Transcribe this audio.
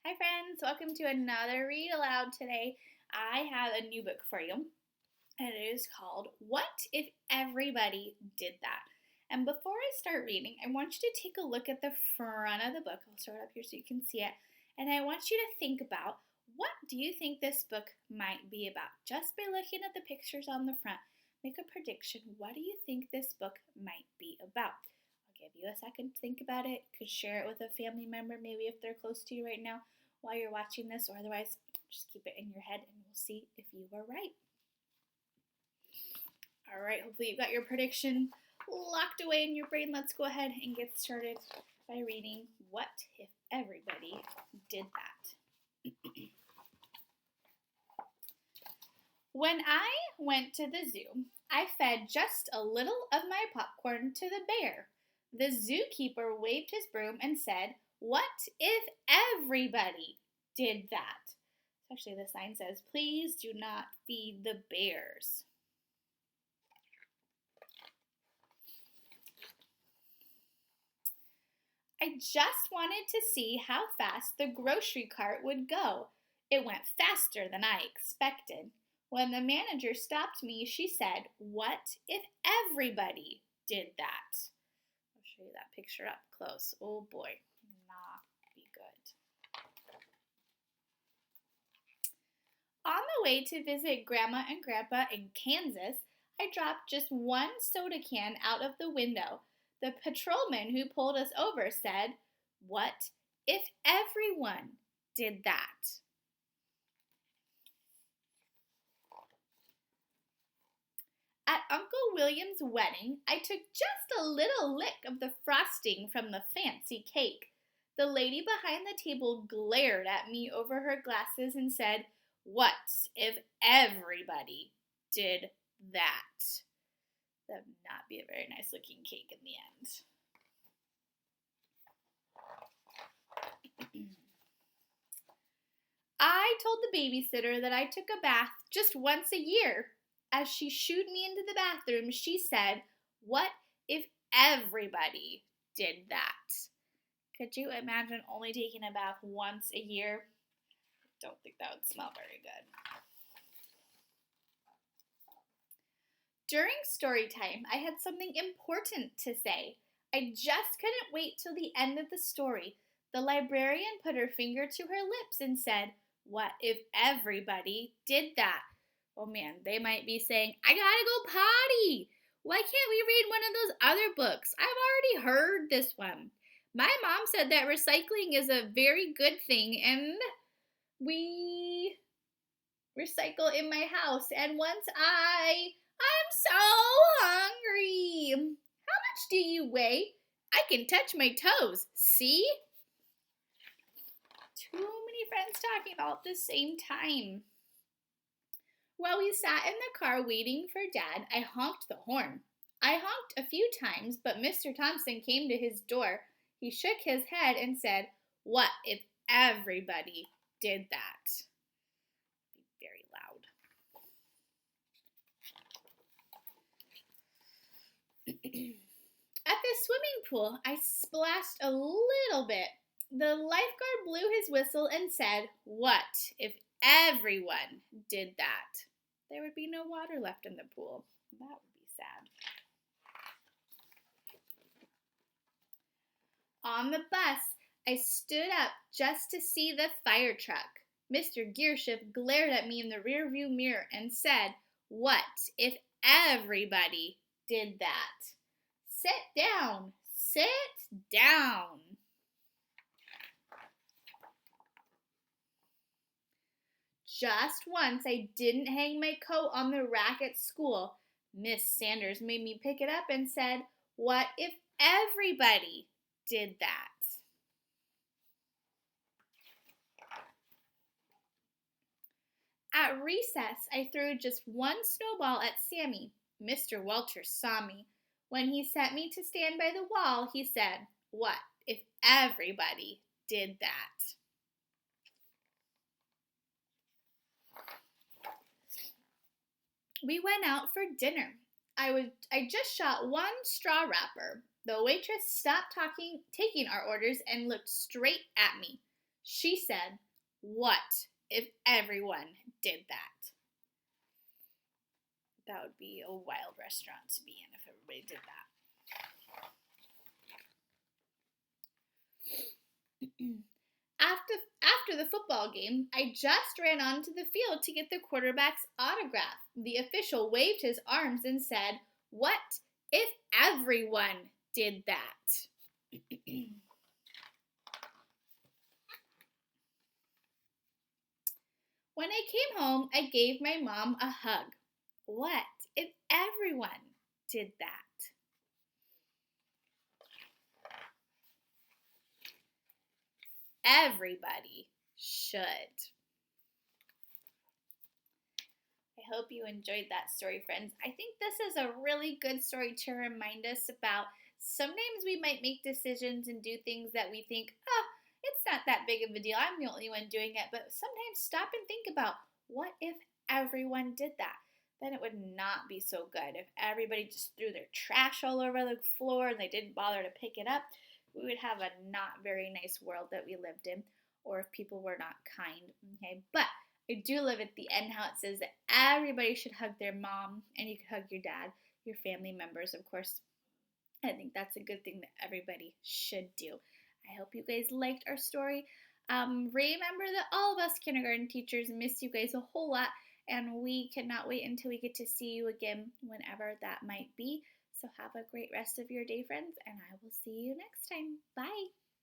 Hi friends, welcome to another read aloud today. I have a new book for you, and it is called What If Everybody Did That? And before I start reading, I want you to take a look at the front of the book. I'll start up here so you can see it. And I want you to think about, what do you think this book might be about? Just by looking at the pictures on the front, make a prediction. What do you think this book might be about? Give you a second to think about it. You could share it with a family member, maybe if they're close to you right now while you're watching this, or otherwise just keep it in your head and we'll see if you were right. All right, hopefully you've got your prediction locked away in your brain. Let's go ahead and get started by reading What If Everybody Did That? When I went to the zoo, I fed just a little of my popcorn to the bear. The zookeeper waved his broom and said, "What if everybody did that?" Actually, the sign says, "Please do not feed the bears." I just wanted to see how fast the grocery cart would go. It went faster than I expected. When the manager stopped me, she said, "What if everybody did that?" I'll show you that picture up close. Oh boy, not be good. On the way to visit Grandma and Grandpa in Kansas, I dropped just one soda can out of the window. The patrolman who pulled us over said, "What if everyone did that?" At Uncle William's wedding, I took just a little lick of the frosting from the fancy cake. The lady behind the table glared at me over her glasses and said, "What if everybody did that?" That would not be a very nice looking cake in the end. I told the babysitter that I took a bath just once a year. As she shooed me into the bathroom, she said, "What if everybody did that?" Could you imagine only taking a bath once a year? Don't think that would smell very good. During story time, I had something important to say. I just couldn't wait till the end of the story. The librarian put her finger to her lips and said, "What if everybody did that?" Oh man, they might be saying, "I gotta go potty. Why can't we read one of those other books? I've already heard this one. My mom said that recycling is a very good thing, and we recycle in my house. And once I'm so hungry. How much do you weigh? I can touch my toes. See?" Too many friends talking all at the same time. While we sat in the car waiting for Dad, I honked the horn. I honked a few times, but Mr. Thompson came to his door. He shook his head and said, "What if everybody did that?" Be very loud. At the swimming pool, I splashed a little bit. The lifeguard blew his whistle and said, "What if everyone did that?" There would be no water left in the pool. That would be sad. On the bus, I stood up just to see the fire truck. Mr. Gearshift glared at me in the rearview mirror and said, "What if everybody did that?" Sit down. Sit down. Just once I didn't hang my coat on the rack at school. Miss Sanders made me pick it up and said, "What if everybody did that?" At recess, I threw just one snowball at Sammy. Mr. Walters saw me. When he set me to stand by the wall, he said, "What if everybody did that?" We went out for dinner. I just shot one straw wrapper. The waitress stopped taking our orders and looked straight at me. She said, "What if everyone did that?" That would be a wild restaurant to be in if everybody did that. After the football game, I just ran onto the field to get the quarterback's autograph. The official waved his arms and said, "What if everyone did that?" When I came home, I gave my mom a hug. What if everyone did that? Everybody should. I hope you enjoyed that story, friends. I think this is a really good story to remind us about sometimes we might make decisions and do things that we think, oh, it's not that big of a deal. I'm the only one doing it. But sometimes stop and think about what if everyone did that? Then it would not be so good. If everybody just threw their trash all over the floor and they didn't bother to pick it up, we would have a not very nice world that we lived in, or if people were not kind. Okay, but I do love at the end how it says that everybody should hug their mom and you could hug your dad, your family members, of course. I think that's a good thing that everybody should do. I hope you guys liked our story. Remember that all of us kindergarten teachers miss you guys a whole lot, and we cannot wait until we get to see you again whenever that might be. So have a great rest of your day, friends, and I will see you next time. Bye.